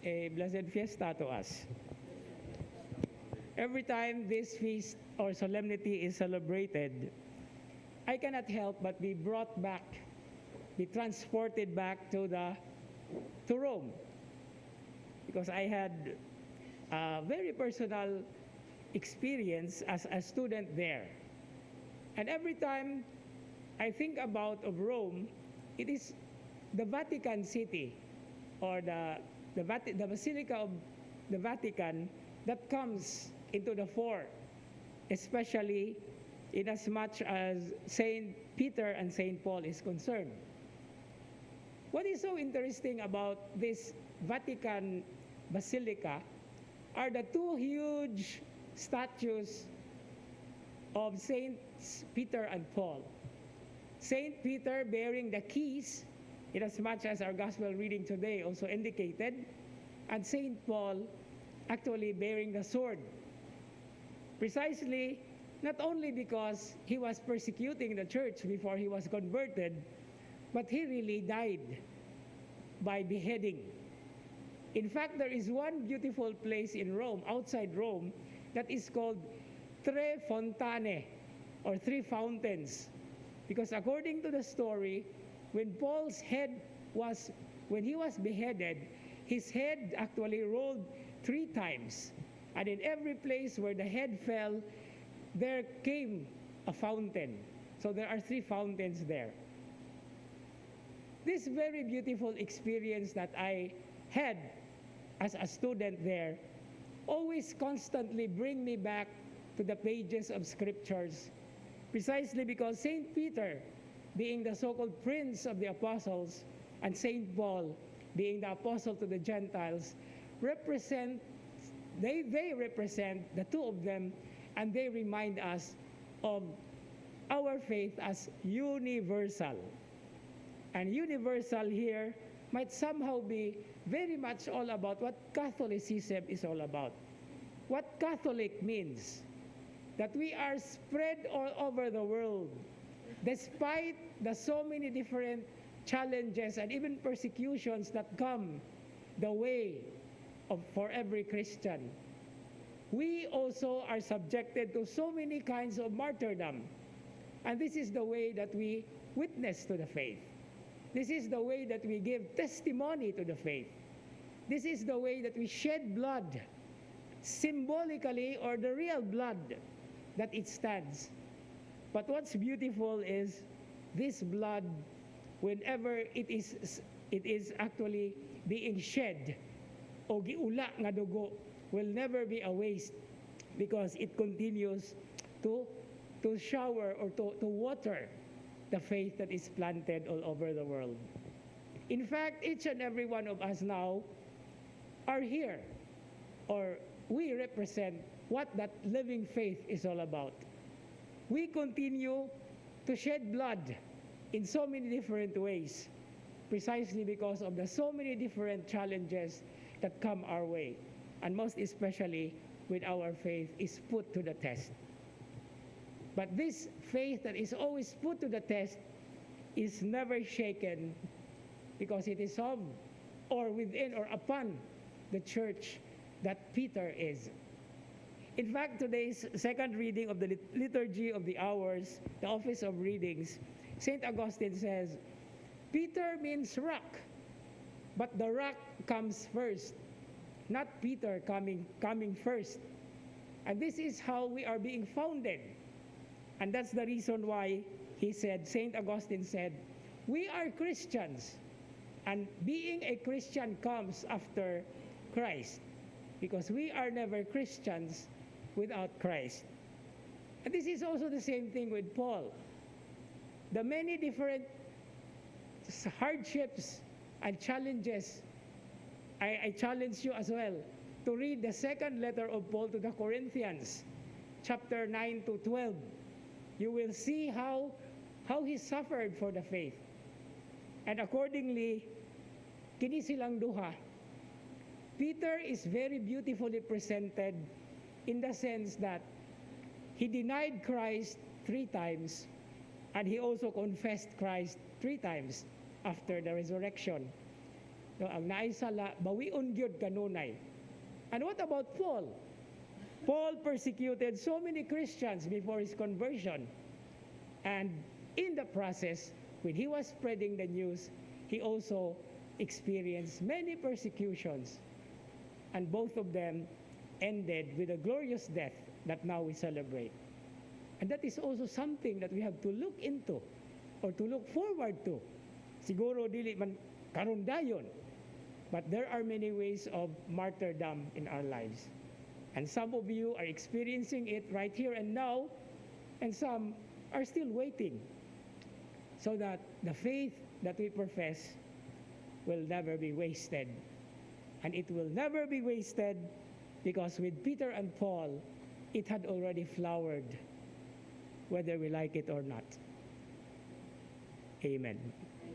a blessed fiesta to us. Every time this feast or solemnity is celebrated, I cannot help but be brought back, be transported back to Rome, because I had a very personal experience as a student there. And every time I think about of Rome, it is the Vatican City, or the Basilica of the Vatican, that comes into the fore, especially in as much as Saint Peter and Saint Paul is concerned. What is so interesting about this Vatican Basilica are the two huge statues of Saints Peter and Paul. Saint Peter bearing the keys, in as much as our gospel reading today also indicated, and Saint Paul actually bearing the sword. Precisely, not only because he was persecuting the church before he was converted, but he really died by beheading. In fact, there is one beautiful place in Rome, outside Rome, that is called Tre Fontane, or Three Fountains. Because according to the story, when he was beheaded, his head actually rolled 3 times. And in every place where the head fell, there came a fountain. So there are 3 fountains there. This very beautiful experience that I had as a student there always constantly bring me back to the pages of scriptures, precisely because Saint Peter, being the so-called prince of the apostles, and Saint Paul, being the apostle to the Gentiles, represent, they represent, the two of them, and they remind us of our faith as universal. And universal here might somehow be very much all about what Catholicism is all about. What Catholic means, that we are spread all over the world, despite the so many different challenges and even persecutions that come the way for every Christian. We also are subjected to so many kinds of martyrdom. And this is the way that we witness to the faith. This is the way that we give testimony to the faith. This is the way that we shed blood, symbolically, or the real blood that it stands. But what's beautiful is this blood, whenever it is actually being shed, o giula nga dugo, will never be a waste, because it continues to shower or to water the faith that is planted all over the world. In fact, each and every one of us now are here, or we represent what that living faith is all about. We continue to shed blood in so many different ways, precisely because of the so many different challenges that come our way, and most especially when our faith is put to the test. But this faith that is always put to the test is never shaken, because it is of, or within, or upon the church that Peter is. In fact, today's second reading of the Liturgy of the Hours, the Office of Readings, St. Augustine says, Peter means rock, but the rock comes first, not Peter coming first. And this is how we are being founded. And that's the reason why he said, St. Augustine said, we are Christians, and being a Christian comes after Christ, because we are never Christians without Christ. And this is also the same thing with Paul. The many different hardships and challenges, I challenge you as well to read the second letter of Paul to the Corinthians, chapter 9 to 12. You will see how he suffered for the faith. And accordingly, kini silang duha, Peter is very beautifully presented in the sense that he denied Christ 3 times, and he also confessed Christ 3 times after the resurrection. No, ang naisala, bawion gyud kanunay. And what about Paul? Paul persecuted so many Christians before his conversion. And in the process, when he was spreading the news, he also experienced many persecutions. And both of them ended with a glorious death that now we celebrate. And that is also something that we have to look into or to look forward to. Siguro dili man karon dayon, but there are many ways of martyrdom in our lives. And some of you are experiencing it right here and now, and some are still waiting, so that the faith that we profess will never be wasted. And it will never be wasted because with Peter and Paul, it had already flowered, whether we like it or not. Amen.